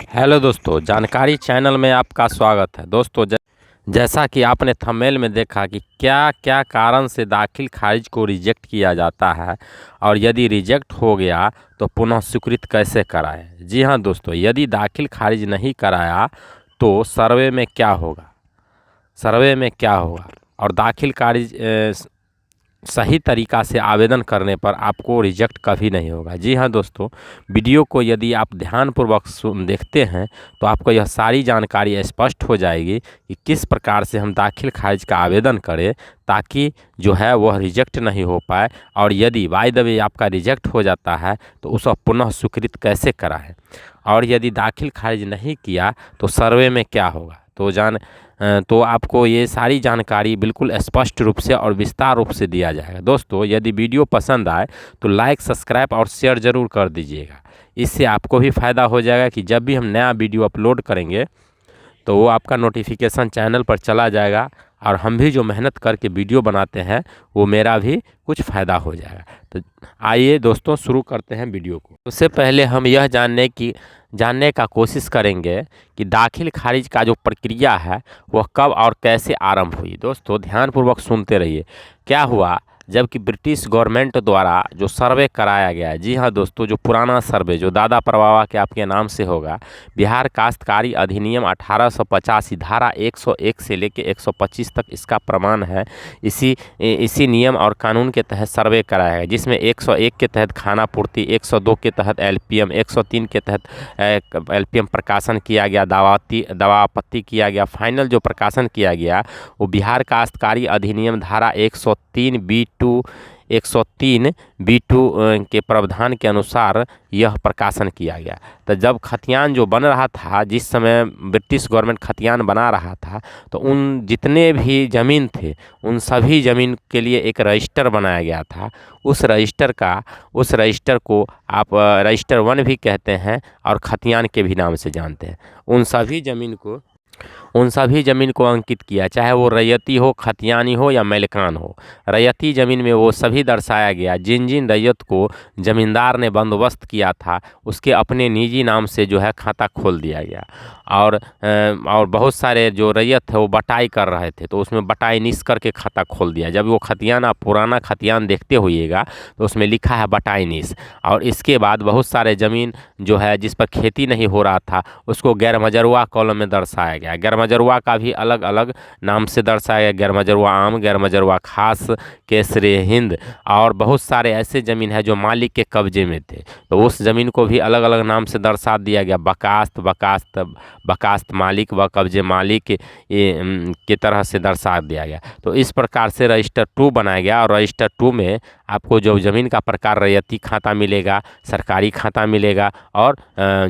Hello दोस्तों, जानकारी channel में आपका स्वागत है। दोस्तों, जैसा कि आपने थंबनेल में देखा कि क्या क्या कारण से दाखिल खारिज को रिजेक्ट किया जाता है और यदि रिजेक्ट हो गया तो पुनः स्वीकृत कैसे कराएं। जी हाँ दोस्तों, यदि दाखिल खारिज नहीं कराया तो सर्वे में क्या होगा, और दाखिल खारिज सही तरीका से आवेदन करने पर आपको रिजेक्ट कभी नहीं होगा। जी हाँ दोस्तों, वीडियो को यदि आप ध्यानपूर्वक देखते हैं तो आपको यह सारी जानकारी स्पष्ट हो जाएगी कि किस प्रकार से हम दाखिल खारिज का आवेदन करें ताकि जो है वह रिजेक्ट नहीं हो पाए, और यदि बाय द वे आपका रिजेक्ट हो जाता है तो उसको पुनः स्वीकृत कैसे कराएं, और यदि दाखिल खारिज नहीं किया तो सर्वे में क्या होगा। तो आपको ये सारी जानकारी बिल्कुल स्पष्ट रूप से और विस्तार रूप से दिया जाएगा। दोस्तों, यदि वीडियो पसंद आए तो लाइक, सब्सक्राइब और शेयर ज़रूर कर दीजिएगा। इससे आपको भी फ़ायदा हो जाएगा कि जब भी हम नया वीडियो अपलोड करेंगे तो वो आपका नोटिफिकेशन चैनल पर चला जाएगा, और हम भी जो मेहनत करके वीडियो बनाते हैं वो मेरा भी कुछ फ़ायदा हो जाएगा। तो आइए दोस्तों, शुरू करते हैं वीडियो को। उससे पहले हम यह जानने का कोशिश करेंगे कि दाखिल खारिज का जो प्रक्रिया है वह कब और कैसे आरंभ हुई। दोस्तों, ध्यानपूर्वक सुनते रहिए। क्या हुआ, जबकि ब्रिटिश गवर्नमेंट द्वारा जो सर्वे कराया गया है, जी हाँ दोस्तों, जो पुराना सर्वे जो दादा परबाबा के आपके नाम से होगा, बिहार काश्तकारी अधिनियम 1885 धारा 101 से लेकर 125 तक इसका प्रमाण है। इसी नियम और कानून के तहत सर्वे कराया है, जिसमें 101 के तहत खाना पूर्ति, 102 के तहत एलपीएम, 103 के तहत एलपीएम प्रकाशन किया गया, दवा आपत्ति किया गया। फाइनल जो प्रकाशन किया गया वो बिहार काश्तकारी अधिनियम धारा 103 B2 के प्रावधान के अनुसार यह प्रकाशन किया गया। तो जब खतियान जो बन रहा था, जिस समय ब्रिटिश गवर्नमेंट खतियान बना रहा था, तो उन जितने भी ज़मीन थे उन सभी ज़मीन के लिए एक रजिस्टर बनाया गया था। उस रजिस्टर को आप रजिस्टर 1 भी कहते हैं और खतियान के भी नाम से जानते हैं। उन सभी ज़मीन को अंकित किया, चाहे वो रैयती हो, खतियानी हो या मलिकान हो। रैयती ज़मीन में वो सभी दर्शाया गया जिन जिन रैयत को ज़मींदार ने बंदोबस्त किया था, उसके अपने निजी नाम से जो है खाता खोल दिया गया। और बहुत सारे जो रैयत थे वो बटाई कर रहे थे, तो उसमें बटाई निस करके खाता खोल दिया। जब वो खतियान, आप पुराना खतियान देखते होइएगा तो उसमें लिखा है बटाई निस। और इसके बाद बहुत सारे ज़मीन जो है जिस पर खेती नहीं हो रहा था उसको गैर मजरूआ कॉलम में दर्शाया गया। गैर मजरूआ का भी अलग अलग नाम से दर्शाया गया, गैर मजरूआ आम, गैर मजरूआ खास, केसरे हिंद, और बहुत सारे ऐसे ज़मीन है जो मालिक के कब्जे में थे, तो उस ज़मीन को भी अलग अलग नाम से दर्शा दिया गया। बकास्त मालिक व कब्जे मालिक के तरह से दर्शा दिया गया। तो इस प्रकार से रजिस्टर 2 बनाया गया, और रजिस्टर 2 में आपको जो ज़मीन का प्रकार रैयती खाता मिलेगा, सरकारी खाता मिलेगा, और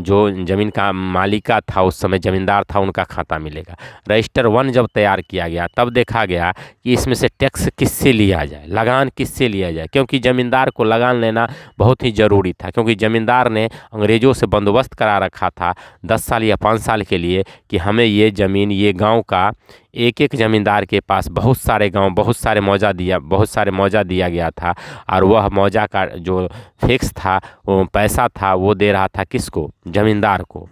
जो ज़मीन का मालिका था उस समय ज़मींदार था उनका खाता मिलेगा। रजिस्टर 1 जब तैयार किया गया तब देखा गया कि इसमें से टैक्स किससे लिया जाए, लगान किससे लिया जाए, क्योंकि ज़मींदार को लगान लेना बहुत ही ज़रूरी था। क्योंकि ज़मींदार ने अंग्रेज़ों से बंदोबस्त करा रखा था 10 साल या 5 साल के लिए कि हमें ये ज़मीन, ये गांव का एक एक ज़मींदार के पास बहुत सारे गांव, बहुत सारे मौजा दिया गया था, और वह मौजा का जो फिक्स था, वो पैसा था, वो दे रहा था किसको, ज़मींदार को।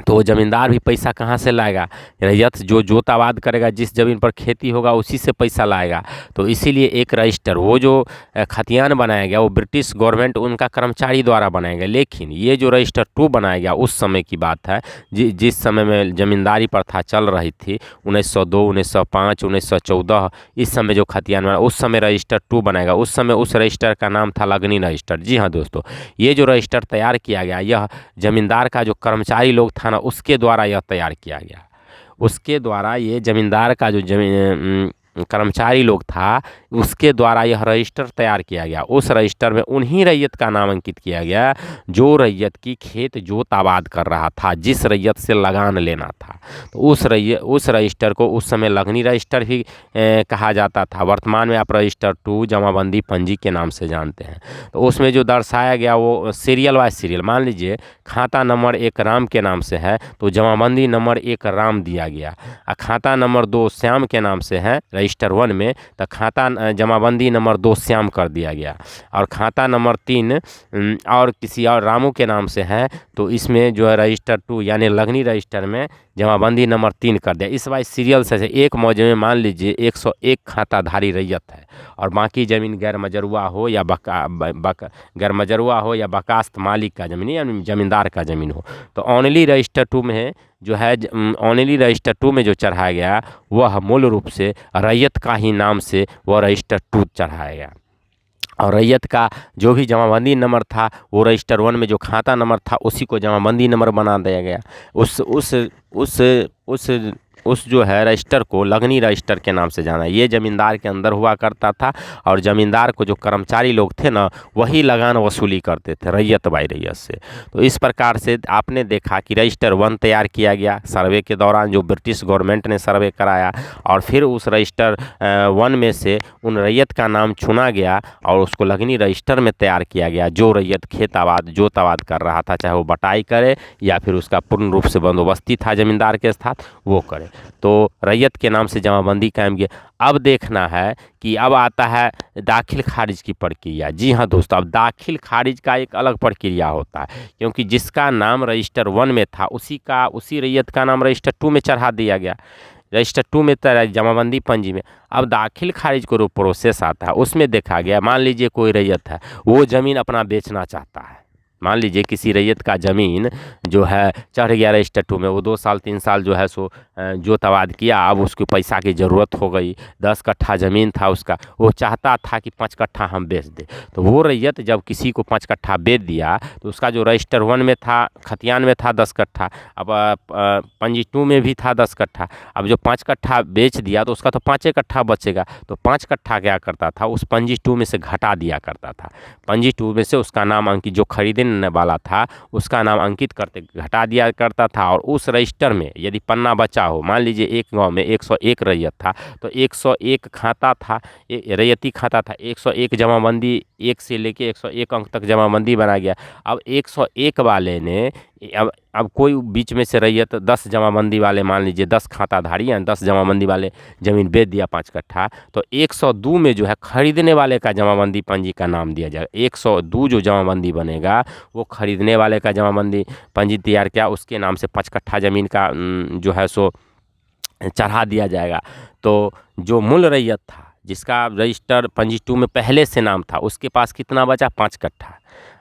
तो वो ज़मींदार भी पैसा कहाँ से लाएगा, रैयत जो जोत आबाद करेगा, जिस ज़मीन पर खेती होगा उसी से पैसा लाएगा। तो इसीलिए एक रजिस्टर, वो जो खतियान बनाया गया वो ब्रिटिश गवर्नमेंट उनका कर्मचारी द्वारा बनाया गया। लेकिन ये जो रजिस्टर 2 बनाया गया उस समय की बात है, जिस समय में ज़मींदारी प्रथा चल रही थी, 1902, 1905, 1914, इस समय जो खतियान बना उस समय रजिस्टर 2 बनाएगा। उस समय उस रजिस्टर का नाम था लगनी रजिस्टर। जी हाँ दोस्तों, ये जो रजिस्टर तैयार किया गया, यह ज़मींदार का जो कर्मचारी लोग था ना, उसके द्वारा यह तैयार किया गया। उसके द्वारा ये ज़मींदार का जो कर्मचारी लोग था उसके द्वारा यह रजिस्टर तैयार किया गया। उस रजिस्टर में उन्हीं रैयत का नाम अंकित किया गया जो रैयत की खेत जोत आबाद कर रहा था, जिस रैयत से लगान लेना था। तो उस रजिस्टर को उस समय लगनी रजिस्टर ही कहा जाता था। वर्तमान में आप रजिस्टर 2 जमाबंदी पंजी के नाम से जानते हैं। तो उसमें जो दर्शाया गया वो सीरियल वाइज सीरियल, मान लीजिए खाता नंबर 1 राम के नाम से है तो जमाबंदी नंबर 1 राम दिया गया, और खाता नंबर 2 श्याम के नाम से है, रजिस्टर 1 में, तो खाता जमाबंदी नंबर 2 श्याम कर दिया गया, और खाता नंबर 3 और किसी और रामू के नाम से है, तो इसमें जो है रजिस्टर 2 यानी लगनी रजिस्टर में जमाबंदी नंबर 3 कर दिया। इस वाइज सीरियल से एक मौजे में मान लीजिए 101 खाताधारी रैयत है, और बाकी ज़मीन गैर मजरूआ हो या गैर मजरूआ हो या बकास्त मालिक का ज़मीन यानी ज़मींदार का ज़मीन हो, तो ओनली रजिस्टर 2 में जो है ओनली रजिस्टर 2 में जो चढ़ाया गया वह मूल रूप से रैयत का ही नाम से वह रजिस्टर 2 चढ़ाया गया, और रैयत का जो भी जमाबंदी नंबर था वो रजिस्टर 1 में जो खाता नंबर था उसी को जमाबंदी नंबर बना दिया गया। उस जो है रजिस्टर को लगनी रजिस्टर के नाम से जाना। ये ज़मींदार के अंदर हुआ करता था, और ज़मींदार को जो कर्मचारी लोग थे ना वही लगान वसूली करते थे रैयत बाई रैयत से। तो इस प्रकार से आपने देखा कि रजिस्टर 1 तैयार किया गया सर्वे के दौरान, जो ब्रिटिश गवर्नमेंट ने सर्वे कराया, और फिर उस रजिस्टर 1 में से उन रैयत का नाम चुना गया और उसको लगनी रजिस्टर में तैयार किया गया। जो रैयत खेत आबाद जोत आबाद कर रहा था, चाहे वो बटाई करे या फिर उसका पूर्ण रूप से बंदोबस्ती था ज़मींदार के साथ, वो करे, तो रैयत के नाम से जमाबंदी कायम किया। अब देखना है कि अब आता है दाखिल खारिज की प्रक्रिया। जी हाँ दोस्तों, अब दाखिल खारिज का एक अलग प्रक्रिया होता है, क्योंकि जिसका नाम रजिस्टर 1 में था उसी रैयत का नाम रजिस्टर 2 में चढ़ा दिया गया, रजिस्टर 2 में तरह जमाबंदी पंजी में। अब दाखिल खारिज को जो प्रोसेस आता है उसमें देखा गया, मान लीजिए कोई रैयत है वो ज़मीन अपना बेचना चाहता है, मान लीजिए किसी रैयत का ज़मीन जो है चढ़ गया रजिस्टर 2 में, वो 2 साल 3 साल जो है सो जोत आबाद किया, अब उसको पैसा की ज़रूरत हो गई, 10 कट्ठा ज़मीन था उसका, वो चाहता था कि 5 कट्ठा हम बेच दें। तो वो रैयत जब किसी को 5 कट्ठा बेच दिया, तो उसका जो रजिस्टर 1 में था खतियान में था 10 कट्ठा, अब पंजी 2 में भी था 10 कट्ठा, अब जो 5 कट्ठा बेच दिया तो उसका तो 5 कट्ठा बचेगा, तो 5 कट्ठा क्या करता था, उस पंजी 2 में से घटा दिया करता था। पंजी 2 में से उसका नाम अंकित, जो खरीदने वाला था उसका नाम अंकित करते घटा दिया करता था, और उस रजिस्टर में यदि पन्ना बचा हो, मान लीजिए एक गांव में 101 रैयत था, तो 101 खाता था, रैयती खाता था, 101 जमाबंदी 1 से लेके 101 अंक तक जमाबंदी बना गया। अब 101 वाले ने अब कोई बीच में से रैयत 10 जमाबंदी वाले, मान लीजिए 10 खाताधारी हैं, 10 जमाबंदी वाले ज़मीन बेच दिया 5 कट्ठा, तो 102 में जो है खरीदने वाले का जमाबंदी पंजी का नाम दिया जाएगा। 102 जो जमाबंदी बनेगा वो खरीदने वाले का जमाबंदी पंजी तैयार किया, उसके नाम से 5 कट्ठा ज़मीन का जो है सो चढ़ा दिया जाएगा। तो जो मूल रैयत था जिसका रजिस्टर पंजी 2 में पहले से नाम था, उसके पास कितना बचा, 5 कट्ठा,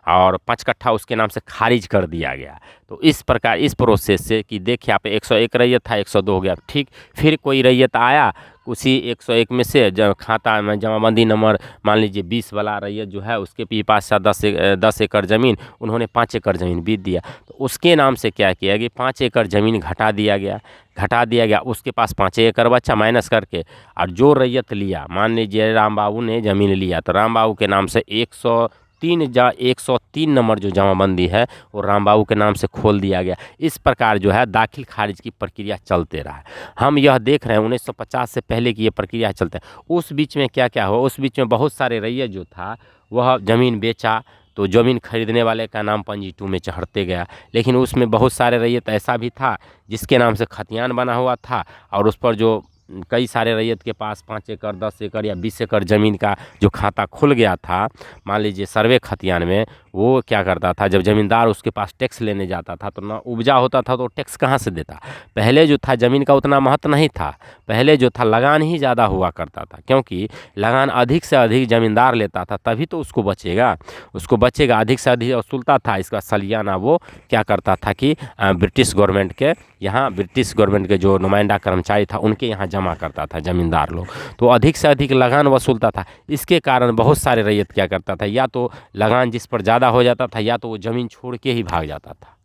और 5 कट्ठा उसके नाम से खारिज कर दिया गया। तो इस प्रकार इस प्रोसेस से कि देखिए आप 101 रैयत था 102 हो गया, ठीक, फिर कोई रैयत आया उसी 101 में से खाता में जमाबंदी नंबर मान लीजिए 20 वाला रैयत जो है उसके भी पास 10 एकड़ ज़मीन, उन्होंने 5 एकड़ ज़मीन बीत दिया, तो उसके नाम से क्या किया कि 5 एकड़ ज़मीन घटा दिया गया, उसके पास 5 एकड़ बच्चा माइनस करके, और जो रैयत लिया, मान लीजिए राम बाबू ने ज़मीन लिया, तो राम बाबू के नाम से 103 नंबर जो जमाबंदी है वो राम बाबू के नाम से खोल दिया गया। इस प्रकार जो है दाखिल खारिज की प्रक्रिया चलते रहा। हम यह देख रहे हैं 1950 से पहले की ये प्रक्रिया चलते है। उस बीच में क्या क्या हुआ, उस बीच में बहुत सारे रैयत जो था वह ज़मीन बेचा, तो ज़मीन खरीदने वाले का नाम पंजी 2 में चढ़ते गया, लेकिन उसमें बहुत सारे रैयत ऐसा भी था जिसके नाम से खतियान बना हुआ था, और उस पर जो कई सारे रैयत के पास 5 एकड़ 10 एकड़ या 20 एकड़ ज़मीन का जो खाता खुल गया था, मान लीजिए सर्वे खतियान में, वो क्या करता था, जब ज़मींदार उसके पास टैक्स लेने जाता था तो ना उपजा होता था तो टैक्स कहाँ से देता। पहले जो था ज़मीन का उतना महत्व नहीं था, पहले जो था लगान ही ज़्यादा हुआ करता था, क्योंकि लगान अधिक से अधिक ज़मींदार लेता था तभी तो उसको बचेगा, अधिक से अधिक वसूलता था। इसका सलियाना वो क्या करता था कि ब्रिटिश गवर्नमेंट के जो नुमाइंदा कर्मचारी था उनके यहाँ जमा करता था ज़मींदार लोग, तो अधिक से अधिक लगान वसूलता था। इसके कारण बहुत सारे रैयत क्या करता था, या तो लगान जिस पर ज़्यादा हो जाता था या तो वो ज़मीन छोड़ के ही भाग जाता था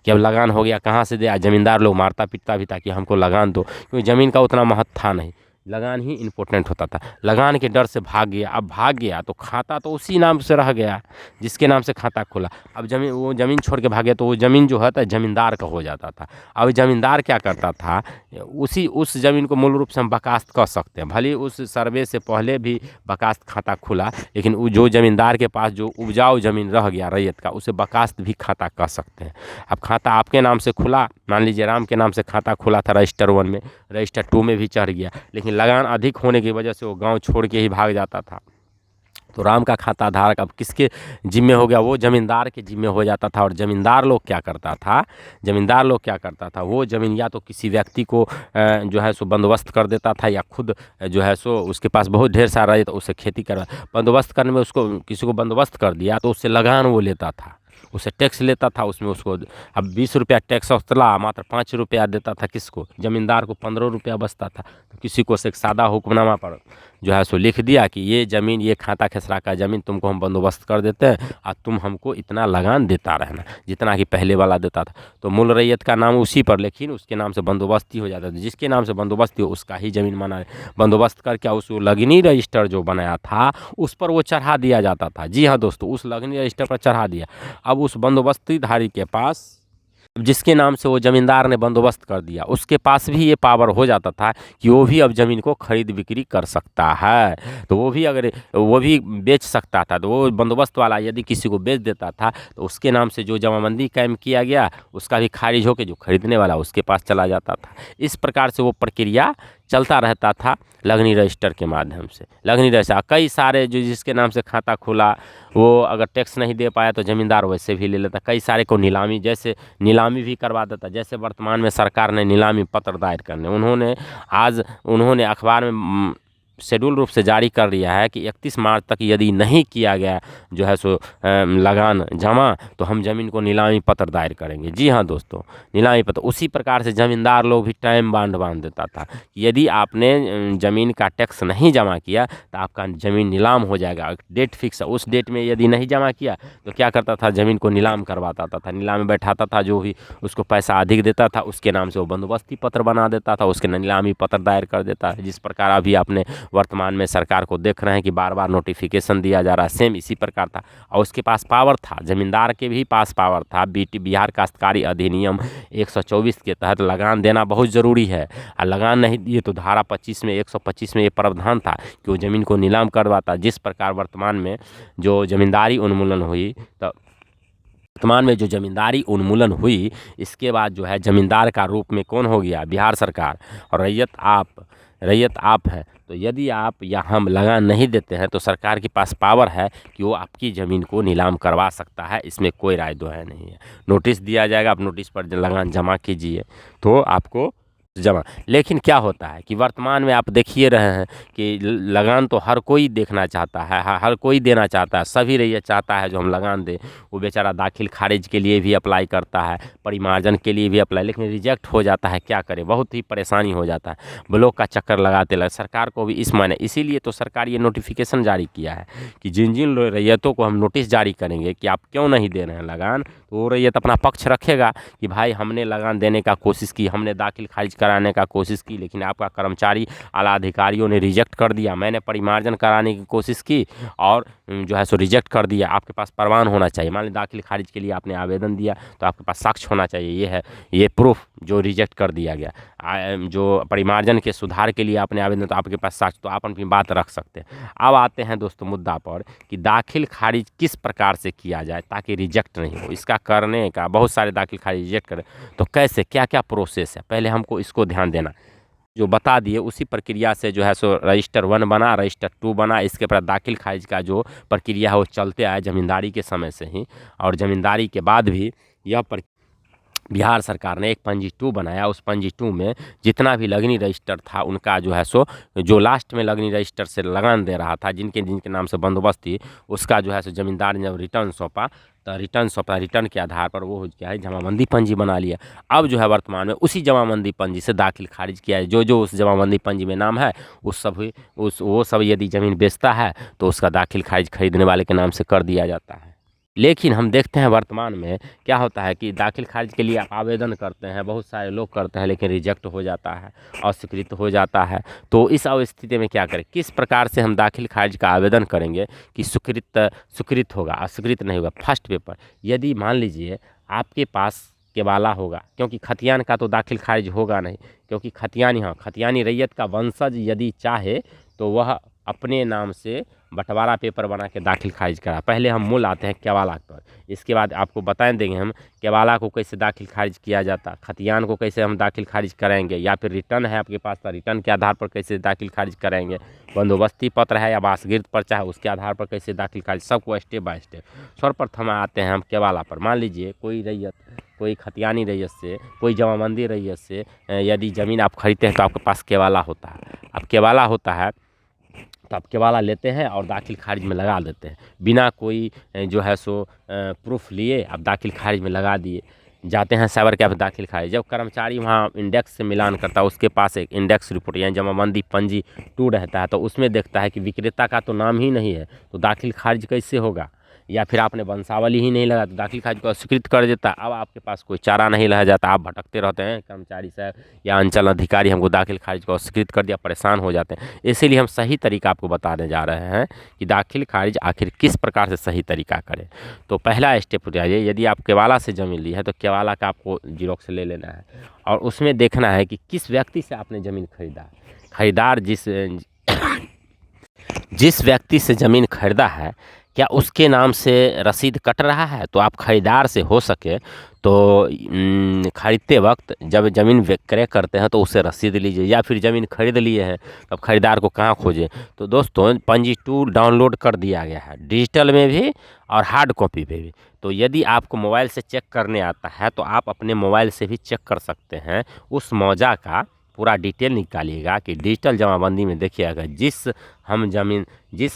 कि अब लगान हो गया कहाँ से दे, ज़मींदार लोग मारता पीटता भी था कि हमको लगान दो, क्योंकि ज़मीन का उतना महत्व था नहीं, लगान ही इम्पोर्टेंट होता था। लगान के डर से भाग गया, अब भाग गया तो खाता तो उसी नाम से रह गया जिसके नाम से खाता खुला। अब वो ज़मीन छोड़ के भाग गया तो वो ज़मीन जो है ज़मींदार का हो जाता था। अब ज़मींदार क्या करता था, उस ज़मीन को मूल रूप से हम बकास्त कर सकते हैं, भले उस सर्वे से पहले भी बकास्त खाता खुला, लेकिन वो जो ज़मींदार के पास जो उपजाऊ ज़मीन रह गया रैयत का, उसे बकास्त भी खाता कर सकते हैं। अब खाता आपके नाम से खुला, मान लीजिए राम के नाम से खाता खुला था रजिस्टर 1 में, रजिस्टर 2 में भी चढ़ गया, लेकिन लगान अधिक होने की वजह से वो गांव छोड़ के ही भाग जाता था। तो राम का खाता धारक अब किसके जिम्मे हो गया? वो जमींदार के जिम्मे हो जाता था। और जमींदार लोग क्या करता था? जमींदार लोग क्या करता था? वो ज़मीन या तो किसी व्यक्ति को जो है सो बंदोबस्त कर देता था, या खुद जो है सो उसके पास बहुत ढेर सारा है तो उससे खेती करवा, बंदोबस्त करने में उसको किसी को बंदोबस्त कर दिया तो उससे लगान वो लेता था, उससे टैक्स लेता था। उसमें उसको अब 20 रुपया टैक्स उतला, मात्र 5 रुपया देता था किसको? जमींदार को 15 रुपया बचता था। तो किसी को से एक सादा हुक्मनामा पर जो है सो लिख दिया कि ये ज़मीन, ये खाता खेसरा का ज़मीन तुमको हम बंदोबस्त कर देते हैं और तुम हमको इतना लगान देता रहना, जितना कि पहले वाला देता था। तो मूल रैयत का नाम उसी पर, लेकिन उसके नाम से बंदोबस्ती हो जाता था। जिसके नाम से बंदोबस्ती हो उसका ही ज़मीन माना बंदोबस्त करके उस लगनी रजिस्टर जो बनाया था उस पर वो चढ़ा दिया जाता था। जी हाँ दोस्तों, उस लगनी रजिस्टर पर चढ़ा दिया। अब उस बंदोबस्तीधारी के पास, जिसके नाम से वो ज़मींदार ने बंदोबस्त कर दिया, उसके पास भी ये पावर हो जाता था कि वो भी अब ज़मीन को खरीद बिक्री कर सकता है। तो वो भी अगर वो भी बेच सकता था, तो वो बंदोबस्त वाला यदि किसी को बेच देता था तो उसके नाम से जो जमाबंदी कायम किया गया उसका भी खारिज होकर जो खरीदने वाला उसके पास चला जाता था। इस प्रकार से वो प्रक्रिया चलता रहता था लगनी रजिस्टर के माध्यम से। लगनी रजिस्टर कई सारे जो जिसके नाम से खाता खुला, वो अगर टैक्स नहीं दे पाया तो ज़मींदार वैसे भी ले लेता। कई सारे को नीलामी, जैसे नीलामी भी करवा देता। जैसे वर्तमान में सरकार ने नीलामी पत्र दायर करने, उन्होंने अखबार में शेड्यूल रूप से जारी कर दिया है कि 31 मार्च तक यदि नहीं किया गया जो है सो लगान जमा तो हम ज़मीन को नीलामी पत्र दायर करेंगे। जी हाँ दोस्तों, नीलामी पत्र। उसी प्रकार से ज़मींदार लोग भी टाइम बांध देता था। यदि आपने ज़मीन का टैक्स नहीं जमा किया तो आपका ज़मीन नीलाम हो जाएगा। डेट फिक्स है, उस डेट में यदि नहीं जमा किया तो क्या करता था? ज़मीन को नीलाम करवाता था, नीलाम में बैठाता था। जो भी उसको पैसा अधिक देता था उसके नाम से वो बंदोबस्ती पत्र बना देता था, उसके नीलामी पत्र दायर कर देता है। जिस प्रकार अभी आपने वर्तमान में सरकार को देख रहे हैं कि बार बार नोटिफिकेशन दिया जा रहा है, सेम इसी प्रकार था। और उसके पास पावर था, जमींदार के भी पास पावर था। बिहार काश्तकारी अधिनियम 124 के तहत लगान देना बहुत ज़रूरी है। और लगान नहीं दिए तो धारा 25 में 125 में ये प्रावधान था कि वो ज़मीन को नीलाम करवाता। जिस प्रकार वर्तमान में जो ज़मींदारी उन्मूलन हुई, तो वर्तमान में जो ज़मींदारी उन्मूलन हुई इसके बाद जो है ज़मींदार का रूप में कौन हो गया? बिहार सरकार। और रैयत आप है। तो यदि आप या हम लगान नहीं देते हैं तो सरकार के पास पावर है कि वो आपकी ज़मीन को नीलाम करवा सकता है। इसमें कोई राय दो है नहीं है। नोटिस दिया जाएगा, आप नोटिस पर लगान जमा कीजिए तो आपको जमा। लेकिन क्या होता है कि वर्तमान में आप देखिए रहे हैं कि लगान तो हर कोई देखना चाहता है, हर कोई देना चाहता है। सभी रैयत चाहता है जो हम लगान दें। वो बेचारा दाखिल खारिज के लिए भी अप्लाई करता है, परिमार्जन के लिए भी अप्लाई, लेकिन रिजेक्ट हो जाता है। क्या करे? बहुत ही परेशानी हो जाता है। ब्लॉक का चक्कर लगाते लगे। सरकार को भी इस मायने, इसीलिए तो सरकार ये नोटिफिकेशन जारी किया है कि जिन जिन रैयतों को हम नोटिस जारी करेंगे कि आप क्यों नहीं दे रहे हैं लगान, तो वो रैयत अपना पक्ष रखेगा कि भाई हमने लगान देने का कोशिश की, हमने दाखिल खारिज कराने का कोशिश की, लेकिन आपका कर्मचारी आला अधिकारियों ने रिजेक्ट कर दिया। मैंने परिमार्जन कराने की कोशिश की और जो है सो रिजेक्ट कर दिया। आपके पास प्रमाण होना चाहिए। मान लीजिए दाखिल खारिज के लिए आपने आवेदन दिया तो आपके पास साक्ष्य होना चाहिए, ये है, ये प्रूफ जो रिजेक्ट कर दिया गया। जो परिमार्जन के सुधार के लिए आपने आवेदन, तो आपके पास साक्ष्य, तो आप अपनी बात रख सकते हैं। अब आते हैं दोस्तों मुद्दा पर कि दाखिल खारिज किस प्रकार से किया जाए ताकि रिजेक्ट नहीं हो। इसका करने का, बहुत सारे दाखिल खारिज रिजेक्ट करें तो कैसे, क्या क्या प्रोसेस है, पहले हमको इसको ध्यान देना। जो बता दिए उसी प्रक्रिया से जो है सो रजिस्टर 1 बना, रजिस्टर 2 बना। इसके बाद दाखिल खारिज का जो प्रक्रिया है वो चलते आए ज़मींदारी के समय से ही, और ज़मींदारी के बाद भी यह बिहार सरकार ने एक पंजी 2 बनाया। उस पंजी 2 में जितना भी लगनी रजिस्टर था उनका जो है सो, जो लास्ट में लगनी रजिस्टर से लगान दे रहा था, जिनके जिनके नाम से बंदोबस्त थी, उसका जो है सो ज़मींदार ने जब रिटर्न सौंपा तो रिटर्न के आधार पर वो क्या है, जमाबंदी पंजी बना लिया। अब जो है वर्तमान में उसी जमाबंदी पंजी से दाखिल खारिज किया है। जो जो उस जमाबंदी पंजी में नाम है वो सब यदि ज़मीन बेचता है तो उसका दाखिल खारिज खरीदने वाले के नाम से कर दिया जाता है। लेकिन हम देखते हैं वर्तमान में क्या होता है कि दाखिल खारिज के लिए आप आवेदन करते हैं, बहुत सारे लोग करते हैं, लेकिन रिजेक्ट हो जाता है, अस्वीकृत हो जाता है। तो इस स्थिति में क्या करें, किस प्रकार से हम दाखिल खारिज का आवेदन करेंगे कि स्वीकृत होगा, अस्वीकृत नहीं होगा। फर्स्ट पेपर, यदि मान लीजिए आपके पास केवाला होगा, क्योंकि खतियान का तो दाखिल खारिज होगा नहीं, क्योंकि खतियानी रैयत का वंशज यदि चाहे तो वह अपने नाम से बंटवारा पेपर बना के दाखिल खारिज करा। पहले हम मूल आते हैं केवाला पर, इसके बाद आपको बता देंगे हम केवाला को कैसे दाखिल खारिज किया जाता, खतियान को कैसे हम दाखिल खारिज कराएंगे, या फिर रिटर्न है आपके पास तो रिटर्न के आधार पर कैसे दाखिल खारिज कराएंगे, बंदोबस्ती पत्र है या वासगिर्द पर्चा है उसके आधार पर कैसे दाखिल खारिज, सबको स्टेप बाय स्टेप। सर्वप्रथम आते हैं हम केवाला पर। मान लीजिए कोई रैयत, कोई खतियानी रैयत से, कोई जमाबंदी रैयत से यदि ज़मीन आप खरीदते हैं तो आपके पास केवाला होता है। अब केवाला होता है तो आप केवाला लेते हैं और दाखिल खारिज में लगा देते हैं, बिना कोई जो है सो प्रूफ लिए आप दाखिल खारिज में लगा दिए। जाते हैं साइबर कैफ दाखिल खारिज, जब कर्मचारी वहाँ इंडेक्स से मिलान करता है, उसके पास एक इंडेक्स रिपोर्ट यानी जमाबंदी पंजी 2 रहता है, तो उसमें देखता है कि विक्रेता का तो नाम ही नहीं है, तो दाखिल खारिज कैसे होगा। या फिर आपने वंशावली ही नहीं लगा तो दाखिल खारिज को अस्वीकृत कर देता। अब आपके पास कोई चारा नहीं रह जाता, आप भटकते रहते हैं, कर्मचारी साहब या अंचल अधिकारी हमको दाखिल खारिज को अस्वीकृत कर दिया, परेशान हो जाते हैं। इसीलिए हम सही तरीका आपको बताने जा रहे हैं कि दाखिल खारिज आखिर किस प्रकार से सही तरीका करें। तो पहला स्टेप उठाइए, यदि आप केवाला से ज़मीन ली है तो केवाला का आपको जीरोक्स ले लेना है और उसमें देखना है कि किस व्यक्ति से आपने ज़मीन खरीदा। खरीदार जिस व्यक्ति से ज़मीन खरीदा है क्या उसके नाम से रसीद कट रहा है, तो आप खरीदार से हो सके तो खरीदते वक्त जब ज़मीन विक्रय करते हैं तो उससे रसीद लीजिए, या फिर ज़मीन खरीद लिए हैं तो अब खरीदार को कहाँ खोजें। तो दोस्तों पंजी 2 डाउनलोड कर दिया गया है, डिजिटल में भी और हार्ड कॉपी पे भी। तो यदि आपको मोबाइल से चेक करने आता है तो आप अपने मोबाइल से भी चेक कर सकते हैं। उस मौजा का पूरा डिटेल निकालिएगा कि डिजिटल जमाबंदी में देखिएगा जिस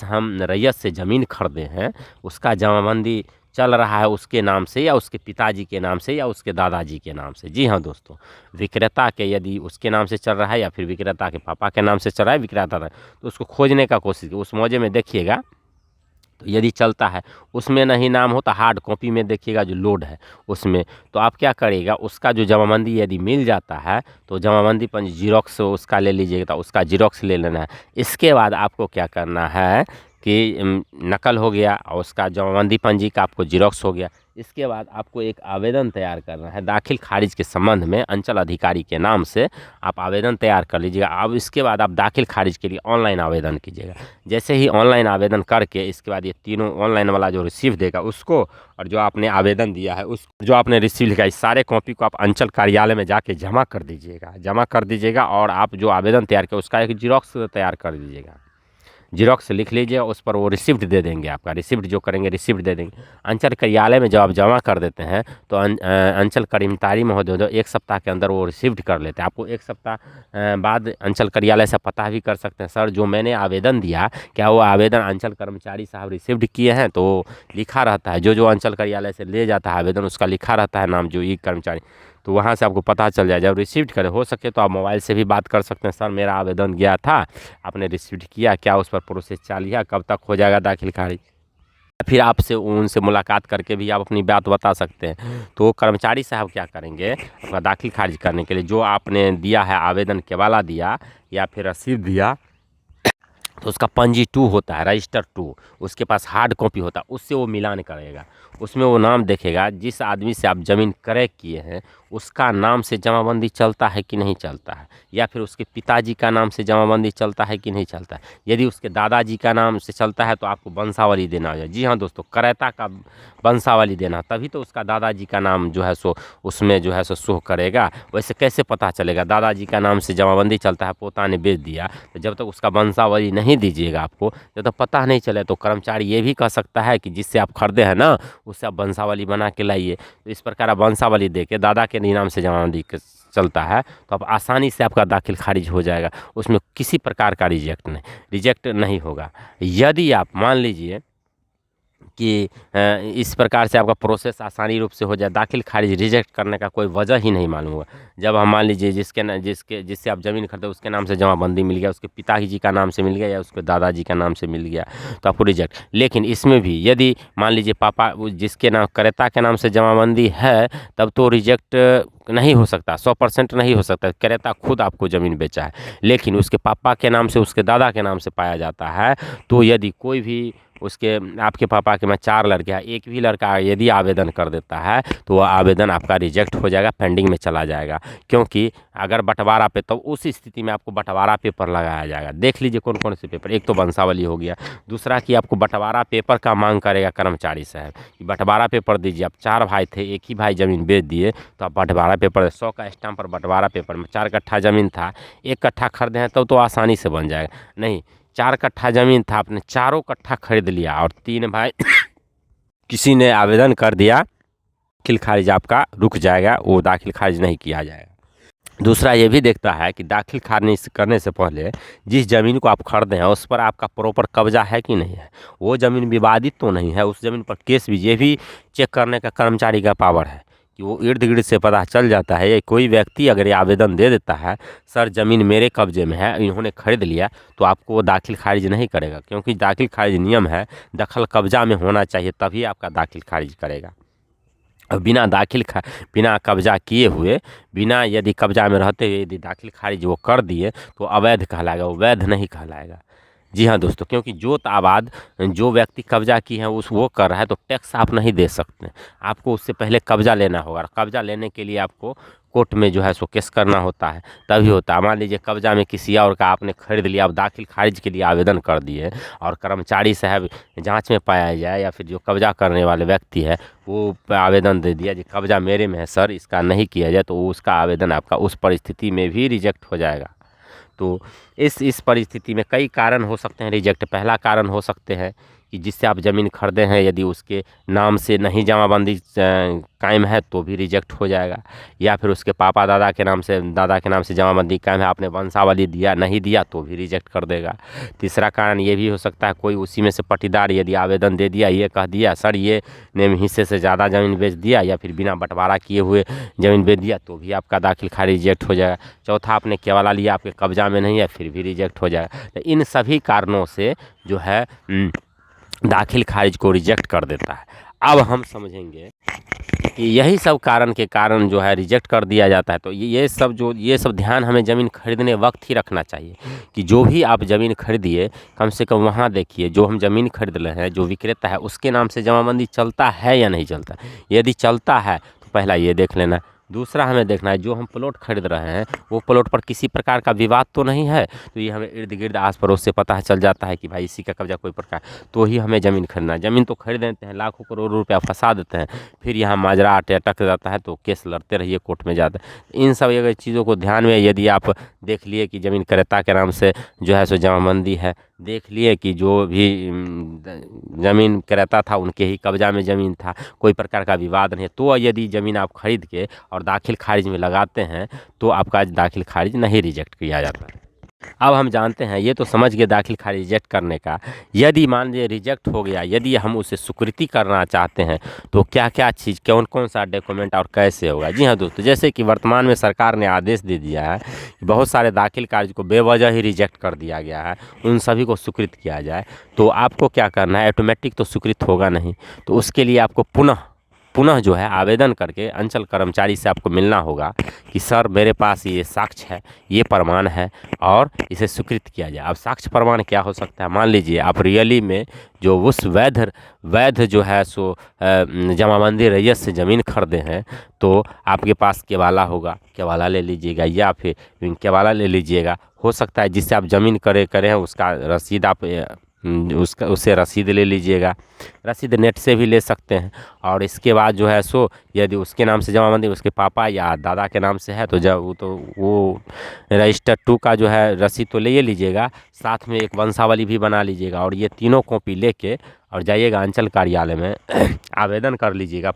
हम रैयत से ज़मीन खरीदे हैं उसका जमाबंदी चल रहा है उसके नाम से या उसके पिताजी के नाम से या उसके दादाजी के नाम से। जी हाँ दोस्तों, विक्रेता के यदि उसके नाम से चल रहा है या फिर विक्रेता के पापा के नाम से चल रहा है विक्रेता का, तो उसको खोजने का कोशिश कीजिए। उस मौजे में देखिएगा तो यदि चलता है उसमें नहीं नाम हो तो हार्ड कॉपी में देखिएगा जो लोड है उसमें, तो आप क्या करिएगा उसका जो जमाबंदी यदि मिल जाता है तो जमाबंदी पंजी जीरोक्स उसका ले लीजिएगा, तो उसका जीरोक्स ले लेना है। इसके बाद आपको क्या करना है कि नकल हो गया और उसका जमाबंदी पंजी का आपको जीरोक्स हो गया। इसके बाद आपको एक आवेदन तैयार करना है दाखिल खारिज के संबंध में, अंचल अधिकारी के नाम से आप आवेदन तैयार कर लीजिएगा। अब इसके बाद आप दाखिल खारिज के लिए ऑनलाइन आवेदन कीजिएगा। जैसे ही ऑनलाइन आवेदन करके इसके बाद ये तीनों ऑनलाइन वाला जो रिसीव देगा उसको, और जो आपने आवेदन दिया है उस जो आपने रिसीव लिखा है, इस सारे कॉपी को आप अंचल कार्यालय में जाके जमा कर दीजिएगा और आप जो आवेदन तैयार किया उसका एक जीरोक्स तैयार कर दीजिएगा। जीरोक्स लिख लीजिए, उस पर वो रिसिप्ट दे देंगे, आपका रिसिप्ट जो करेंगे रिसिप्ट दे देंगे। अंचल कार्यालय में जब आप जमा कर देते हैं तो अंचल कर्मचारी महोदय जो 1 सप्ताह के अंदर वो रिसिप्ट कर लेते हैं। आपको 1 सप्ताह बाद अंचल कार्यालय से पता भी कर सकते हैं, सर जो मैंने आवेदन दिया क्या वो आवेदन अंचल कर्मचारी साहब रिसिप्ट किए हैं, तो लिखा रहता है जो अंचल कार्यालय से ले जाता है आवेदन उसका लिखा रहता है नाम जो ई कर्मचारी, तो वहाँ से आपको पता चल जाए। जब रिसीव करें हो सके तो आप मोबाइल से भी बात कर सकते हैं, सर मेरा आवेदन गया था आपने रिसीव किया क्या, उस पर प्रोसेस चालू है, कब तक हो जाएगा दाखिल खारिज। फिर आपसे उनसे मुलाकात करके भी आप अपनी बात बता सकते हैं। तो कर्मचारी साहब क्या करेंगे आपका दाखिल खारिज करने के लिए जो आपने दिया है आवेदन केवाला दिया या फिर रसीद दिया तो उसका पंजी 2 होता है, रजिस्टर 2, उसके पास हार्ड कॉपी होता है, उससे वो मिलान करेगा। उसमें वो नाम देखेगा जिस आदमी से आप ज़मीन क्रय किए हैं उसका नाम से जमाबंदी चलता है कि नहीं चलता है, या फिर उसके पिताजी का नाम से जमाबंदी चलता है कि नहीं चलता है। यदि उसके दादाजी का नाम से चलता है तो आपको वंशावली देना होगा। जी हाँ दोस्तों, क्रेता का वंशावली देना, तभी तो उसका दादाजी का नाम जो है सो उसमें जो है सो शो करेगा। वैसे कैसे पता चलेगा, दादाजी का नाम से जमाबंदी चलता है, पोता ने बेच दिया, तो जब तक उसका वंशावली नहीं दीजिएगा आपको, जब तक पता नहीं चले तो कर्मचारी ये भी कह सकता है कि जिससे आप खरीदे हैं ना उससे आप वंशावली बना के लाइए। तो इस प्रकार आप वंशावली दे के दादा के नाम से जमाबंदी चलता है तो आप आसानी से आपका दाखिल खारिज हो जाएगा, उसमें किसी प्रकार का रिजेक्ट नहीं होगा। यदि आप मान लीजिए कि इस प्रकार से आपका प्रोसेस आसानी रूप से हो जाए, दाखिल खारिज रिजेक्ट करने का कोई वजह ही नहीं मालूम होगा। जब हम मान लीजिए जिससे आप ज़मीन खरीदे उसके नाम से जमाबंदी मिल गया, उसके पिताजी का नाम से मिल गया या उसके दादाजी का नाम से मिल गया तो आपको रिजेक्ट। लेकिन इसमें भी यदि मान लीजिए पापा जिसके नाम क्रेता के नाम से जमाबंदी है तब तो रिजेक्ट नहीं हो सकता, 100% नहीं हो सकता। क्रेता खुद आपको ज़मीन बेचा है, लेकिन उसके पापा के नाम से उसके दादा के नाम से पाया जाता है तो यदि कोई भी उसके आपके पापा के में 4 लड़के हैं, एक भी लड़का यदि आवेदन कर देता है तो वह आवेदन आपका रिजेक्ट हो जाएगा, पेंडिंग में चला जाएगा। क्योंकि अगर बंटवारा पे, तो उस स्थिति में आपको बंटवारा पेपर लगाया जाएगा। देख लीजिए कौन कौन से पेपर, एक तो वंशावली हो गया, दूसरा कि आपको बंटवारा पेपर का मांग करेगा कर्मचारी साहब कि बंटवारा पेपर दीजिए। आप 4 भाई थे, एक ही भाई ज़मीन बेच दिए तो आप बंटवारा पेपर 100 का स्टाम्प पर बंटवारा पेपर में 4 कट्ठा ज़मीन था, 1 कट्ठा खरीदे हैं तब तो आसानी से बन जाएगा। नहीं, 4 कट्ठा ज़मीन था, आपने चारों कट्ठा खरीद लिया और 3 भाई किसी ने आवेदन कर दिया, दाखिल खारिज आपका रुक जाएगा, वो दाखिल खारिज नहीं किया जाएगा। दूसरा ये भी देखता है कि दाखिल खारिज करने से पहले जिस ज़मीन को आप खरीदे हैं उस पर आपका प्रॉपर कब्जा है कि नहीं है, वो ज़मीन विवादित तो नहीं है, उस ज़मीन पर केस भी, ये भी चेक करने का कर्मचारी का पावर है कि वो इर्द गिर्द से पता चल जाता है। या कोई व्यक्ति अगर ये आवेदन दे देता है सर ज़मीन मेरे कब्जे में है, इन्होंने खरीद लिया, तो आपको वो दाखिल खारिज नहीं करेगा। क्योंकि दाखिल खारिज नियम है, दखल कब्जा में होना चाहिए तभी आपका दाखिल खारिज करेगा। बिना बिना कब्जा किए हुए, बिना यदि कब्जा में रहते हुए यदि दाखिल खारिज वो कर दिए तो अवैध कहलाएगा, वो वैध नहीं कहलाएगा। जी हाँ दोस्तों, क्योंकि जोत आबाद जो व्यक्ति कब्जा की है उस वो कर रहा है तो टैक्स आप नहीं दे सकते, आपको उससे पहले कब्जा लेना होगा। कब्जा लेने के लिए आपको कोर्ट में जो है सो केस करना होता है, तभी होता है। मान लीजिए कब्जा में किसी और का आपने खरीद लिया, आप दाखिल खारिज के लिए आवेदन कर दिए और कर्मचारी साहब जांच में पाया जाए या फिर जो कब्जा करने वाले व्यक्ति है वो आवेदन दे दिया कि कब्जा मेरे में है सर, इसका नहीं किया जाए, तो उसका आवेदन आपका उस परिस्थिति में भी रिजेक्ट हो जाएगा। तो इस परिस्थिति में कई कारण हो सकते हैं रिजेक्ट। पहला कारण हो सकते हैं कि जिससे आप ज़मीन खरीदे हैं यदि उसके नाम से नहीं जमाबंदी कायम है तो भी रिजेक्ट हो जाएगा, या फिर उसके पापा दादा के नाम से जमाबंदी कायम है, आपने वंशावली दिया नहीं दिया तो भी रिजेक्ट कर देगा। तीसरा कारण ये भी हो सकता है कोई उसी में से पट्टीदार यदि आवेदन दे दिया, ये कह दिया सर ये ने हिस्से से ज़्यादा ज़मीन बेच दिया, या फिर बिना बंटवारा किए हुए ज़मीन बेच दिया तो भी आपका दाखिल खारिज रिजेक्ट हो जाएगा। चौथा, आपने केवाला लिया, आपके कब्जा में नहीं है, फिर भी रिजेक्ट हो जाएगा। तो इन सभी कारणों से जो है दाखिल खारिज को रिजेक्ट कर देता है। अब हम समझेंगे कि यही सब कारण के कारण जो है रिजेक्ट कर दिया जाता है। तो ये सब ध्यान हमें ज़मीन खरीदने वक्त ही रखना चाहिए कि जो भी आप ज़मीन खरीदिए कम से कम वहाँ देखिए जो हम ज़मीन खरीद रहे हैं, जो विक्रेता है उसके नाम से जमाबंदी चलता है या नहीं चलता। यदि चलता है तो पहला ये देख लेना। दूसरा हमें देखना है जो हम प्लॉट खरीद रहे हैं वो प्लॉट पर किसी प्रकार का विवाद तो नहीं है, तो ये हमें इर्द गिर्द आस पड़ोस से पता चल जाता है कि भाई इसी का कब्जा कोई प्रकार, तो ही हमें ज़मीन खरीदना है। ज़मीन तो खरीद देते हैं, लाखों करोड़ रुपया फंसा देते हैं, फिर यहाँ माजरा अटक जाता है तो केस लड़ते रहिए, कोर्ट में जाते हैं। इन सब अगर चीज़ों को ध्यान में यदि आप देख लिए कि ज़मीन क्रेता के नाम से जो है सो जमाबंदी है, देख लिए कि जो भी ज़मीन क्रेता था उनके ही कब्जा में ज़मीन था, कोई प्रकार का विवाद नहीं है, तो यदि ज़मीन आप खरीद के और दाखिल खारिज में लगाते हैं तो आपका दाखिल खारिज नहीं रिजेक्ट किया जाता है। अब हम जानते हैं, ये तो समझ गए दाखिल खारिज रिजेक्ट करने का। यदि मान लीजिए रिजेक्ट हो गया, यदि हम उसे स्वीकृति करना चाहते हैं तो क्या क्या चीज़, कौन कौन सा डॉक्यूमेंट और कैसे होगा। जी हाँ दोस्तों, जैसे कि वर्तमान में सरकार ने आदेश दे दिया है कि बहुत सारे दाखिल कार्य को बेवजह ही रिजेक्ट कर दिया गया है, उन सभी को स्वीकृत किया जाए। तो आपको क्या करना है, ऑटोमेटिक तो स्वीकृत होगा नहीं, तो उसके लिए आपको पुनः जो है आवेदन करके अंचल कर्मचारी से आपको मिलना होगा कि सर मेरे पास ये साक्ष्य है, ये प्रमाण है और इसे स्वीकृत किया जाए। अब साक्ष्य प्रमाण क्या हो सकता है, मान लीजिए आप रियली में जो उस वैध जो है सो जमाबंदी रैयत से ज़मीन खरीदे हैं तो आपके पास केवाला होगा, केवाला ले लीजिएगा, या फिर केवाला ले लीजिएगा। हो सकता है जिससे आप ज़मीन करे हैं उसका रसीद आप उससे रसीद ले लीजिएगा, रसीद नेट से भी ले सकते हैं। और इसके बाद जो है सो यदि उसके नाम से जमाबंदी उसके पापा या दादा के नाम से है तो वो रजिस्टर 2 का जो है रसीद तो ले लीजिएगा, साथ में एक वंशावली भी बना लीजिएगा। और ये तीनों कॉपी लेके और जाइएगा अंचल कार्यालय में आवेदन कर लीजिएगा,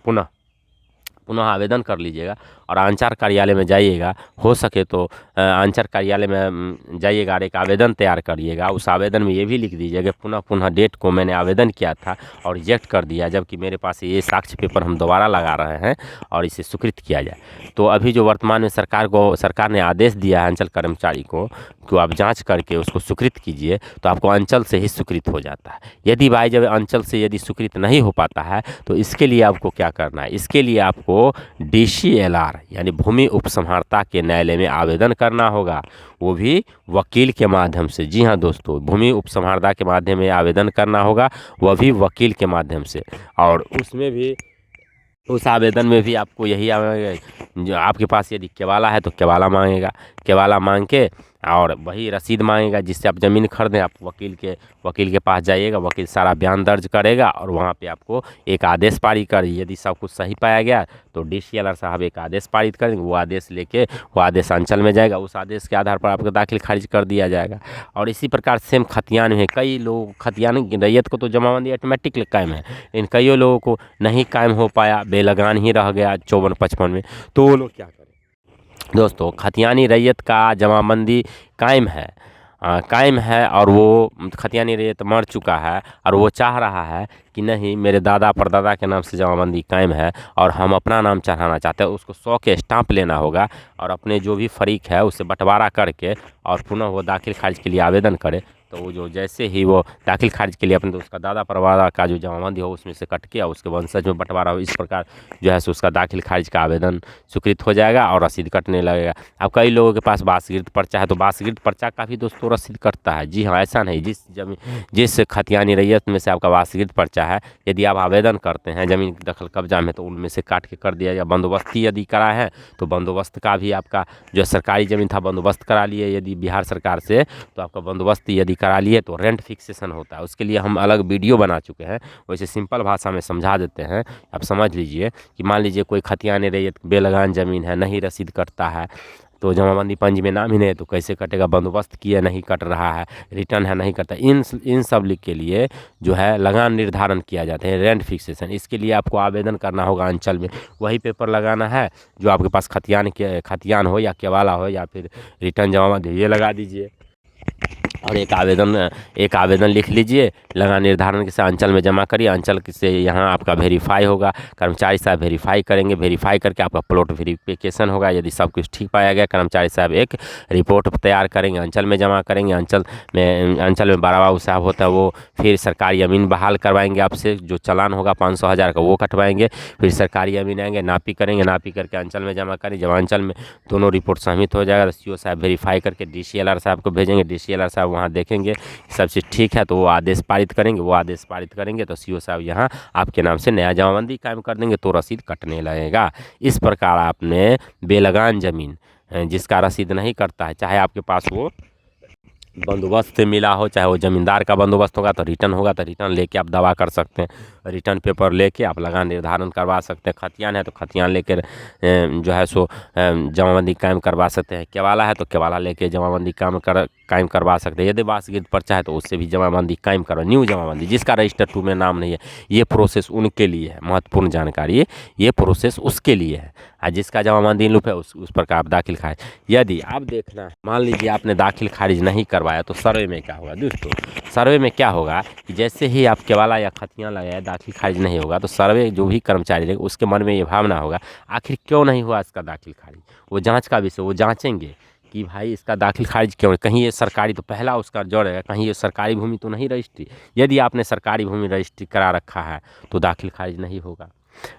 पुनः आवेदन कर लीजिएगा और अंचल कार्यालय में जाइएगा। हो सके तो अंचल कार्यालय में जाइएगा और एक आवेदन तैयार करिएगा। उस आवेदन में ये भी लिख दीजिएगा पुनः डेट को मैंने आवेदन किया था और रिजेक्ट कर दिया, जबकि मेरे पास ये साक्ष्य पेपर हम दोबारा लगा रहे हैं और इसे स्वीकृत किया जाए। तो अभी जो वर्तमान में सरकार ने आदेश दिया है अंचल कर्मचारी को कि आप जाँच करके उसको स्वीकृत कीजिए, तो आपको अंचल से ही स्वीकृत हो जाता है। यदि भाई जब अंचल से यदि स्वीकृत नहीं हो पाता है तो इसके लिए आपको क्या करना है, इसके लिए आपको आपको DCLR यानी भूमि उपसंहर्ता के न्यायालय में आवेदन करना होगा, वो भी वकील के माध्यम से। जी हाँ दोस्तों, भूमि उपसंहर्ता के माध्यम में आवेदन करना होगा, वह भी वकील के माध्यम से। और उसमें भी, उस आवेदन में भी आपको यही आवेगा, जो आपके पास यदि केवाला है तो केवाला मांगेगा, केवाला मांग के और वही रसीद मांगेगा जिससे आप ज़मीन खरीदें। आप वकील के पास जाइएगा, वकील सारा बयान दर्ज करेगा और वहाँ पे आपको एक आदेश पारित कर, यदि सब कुछ सही पाया गया तो DCLR साहब एक आदेश पारित करेंगे। वो आदेश लेके वो आदेश अंचल में जाएगा, उस आदेश के आधार पर आपका दाखिल खारिज कर दिया जाएगा। और इसी प्रकार सेम खतियान में कई लोग, खतियान रैयत को तो जमाबंदी ऑटोमेटिक कायम है, लेकिन कई लोगों को नहीं कायम हो पाया, बेलगान ही रह गया 54-55 में, तो वो लोग क्या करें दोस्तों। खतियानी रैयत का जमाबंदी कायम है, कायम है, और वो खतियानी रैयत मर चुका है और वो चाह रहा है कि नहीं, मेरे दादा परदादा के नाम से जमाबंदी कायम है और हम अपना नाम चढ़ाना चाहते हैं। उसको 100 के स्टाम्प लेना होगा और अपने जो भी फरीक है उससे बंटवारा करके और पुनः वो दाखिल खारिज के लिए आवेदन करे। तो वो जो जैसे ही वो दाखिल खारिज के लिए अपने, तो उसका दादा परदादा का जो जमाबंदी हो उसमें से कट के और उसके वंशज में बंटवारा हो, इस प्रकार जो है सो उसका दाखिल खारिज का आवेदन स्वीकृत हो जाएगा और रसीद कटने लगेगा। अब कई लोगों के पास वासगीर्द पर्चा है, तो वासगीर्द पर्चा का भी दोस्तों रसीद कटता है। जी हाँ, ऐसा नहीं, जिस खतियानी रैयत में से आपका वासगीर्द पर्चा है, यदि आप आवेदन करते हैं ज़मीन की दखल कब्जा में, तो उनमें से काट के कर दिया, या बंदोबस्ती यदि करा है तो बंदोबस्त का भी आपका जो सरकारी ज़मीन था बंदोबस्त करा लिए यदि बिहार सरकार से, तो आपका बंदोबस्त यदि करा लिए तो रेंट फिक्सेशन होता है। उसके लिए हम अलग वीडियो बना चुके हैं, वैसे सिंपल भाषा में समझा देते हैं, आप समझ लीजिए कि मान लीजिए कोई खतियानी रैयत बेलगान ज़मीन है, नहीं रसीद कटता है, तो जमाबंदी पंजी में नाम ही नहीं है तो कैसे कटेगा, बंदोबस्त किए नहीं कट रहा है, रिटर्न है नहीं करता, इन सब के लिए जो है लगान निर्धारण किया जाता है, रेंट फिक्सेशन। इसके लिए आपको आवेदन करना होगा अंचल में, वही पेपर लगाना है जो आपके पास खतियान हो या केवाला हो या फिर रिटर्न जमाबंदी, ये लगा दीजिए और एक आवेदन लिख लीजिए, लगान निर्धारण के साथ अंचल में जमा करिए। अंचल से यहाँ आपका वेरीफाई होगा, कर्मचारी साहब वेरीफाई करेंगे, वेरीफाई करके आपका प्लॉट वेरिफिकेशन होगा। यदि सब कुछ ठीक पाया गया, कर्मचारी साहब एक रिपोर्ट तैयार करेंगे, अंचल में जमा करेंगे। अंचल में बड़ा बाबू साहब होता है, वो फिर सरकारी अमीन बहाल करवाएंगे आपसे, जो चालान होगा 500,000 का वो कटवाएंगे। फिर सरकारी अमीन आएंगे, नापी करेंगे, नापी करके अंचल में जमा करेंगे। जब अंचल में दोनों रिपोर्ट सहमत हो जाएगा तो CO साहब वेरीफाई करके DCLR साहब को भेजेंगे। DCLR साहब वहाँ देखेंगे सब चीज़ ठीक है तो वो आदेश पारित करेंगे। वो आदेश पारित करेंगे तो CO साहब यहाँ आपके नाम से नया जमाबंदी कायम कर देंगे, तो रसीद कटने लगेगा। इस प्रकार आपने बेलगान ज़मीन जिसका रसीद नहीं करता है, चाहे आपके पास वो बंदोबस्त मिला हो, चाहे वो ज़मींदार का बंदोबस्त होगा तो रिटर्न होगा, तो रिटर्न लेके आप दावा कर सकते हैं। रिटर्न पेपर लेके आप लगान निर्धारण करवा सकते हैं। खतियान है तो खतियान लेकर जो है सो जमाबंदी कायम करवा सकते हैं। केवाला है तो केवाला लेके जमाबंदी कायम करवा सकते हैं। यदि वासगीर्द पर्चा है तो उससे भी जमाबंदी कायम करवा, न्यू जमाबंदी जिसका रजिस्टर 2 में नाम नहीं है, ये प्रोसेस उनके लिए है। महत्वपूर्ण जानकारी, ये प्रोसेस उसके लिए है। जिसका जमाबंदी लूप है उस पर का आप दाखिल खारिज, यदि आप देखना, मान लीजिए आपने दाखिल खारिज नहीं करवाया तो सर्वे में क्या होगा दोस्तों। सर्वे में क्या होगा कि जैसे ही आप केवाला या खतियान लगाया, दाखिल खारिज नहीं होगा तो सर्वे जो भी कर्मचारी रहेगा उसके मन में ये भावना होगा आखिर क्यों नहीं हुआ इसका दाखिल खारिज। वो जांच का विषय, वो जांचेंगे कि भाई इसका दाखिल खारिज क्यों है, कहीं ये सरकारी, तो पहला उसका जोड़ है कहीं ये सरकारी भूमि तो नहीं रजिस्ट्री। यदि आपने सरकारी भूमि रजिस्ट्री करा रखा है तो दाखिल खारिज नहीं होगा,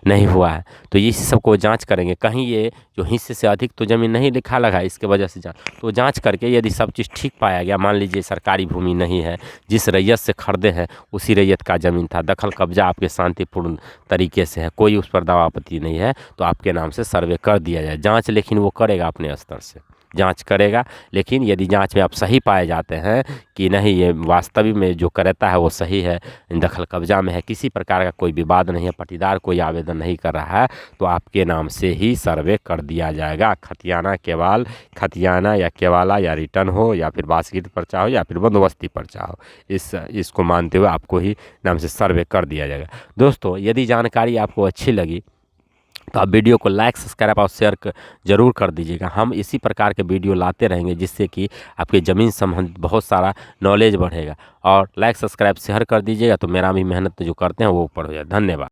नहीं हुआ है तो इस सबको जांच करेंगे। कहीं ये जो हिस्से से अधिक तो ज़मीन नहीं लिखा लगा, इसके वजह से तो जांच करके यदि सब चीज़ ठीक पाया गया, मान लीजिए सरकारी भूमि नहीं है, जिस रैयत से खरीदे हैं उसी रैयत का ज़मीन था, दखल कब्जा आपके शांतिपूर्ण तरीके से है, कोई उस पर दावा आपत्ति नहीं है, तो आपके नाम से सर्वे कर दिया जाए। जाँच लेकिन वो करेगा अपने स्तर से, जांच करेगा। लेकिन यदि जांच में आप सही पाए जाते हैं कि नहीं ये वास्तविक में जो करता है वो सही है, दखल कब्जा में है, किसी प्रकार का कोई विवाद नहीं है, पट्टीदार कोई आवेदन नहीं कर रहा है, तो आपके नाम से ही सर्वे कर दिया जाएगा। खतियाना या केवाला या रिटर्न हो या फिर वासगीर्द पर्चा हो या फिर बंदोबस्ती पर्चा हो, इसको मानते हुए आपको ही नाम से सर्वे कर दिया जाएगा। दोस्तों यदि जानकारी आपको अच्छी लगी तो आप वीडियो को लाइक, सब्सक्राइब और शेयर जरूर कर दीजिएगा। हम इसी प्रकार के वीडियो लाते रहेंगे जिससे कि आपके ज़मीन संबंधित बहुत सारा नॉलेज बढ़ेगा। और लाइक, सब्सक्राइब, शेयर कर दीजिएगा तो मेरा भी मेहनत जो करते हैं वो ऊपर हो जाए। धन्यवाद।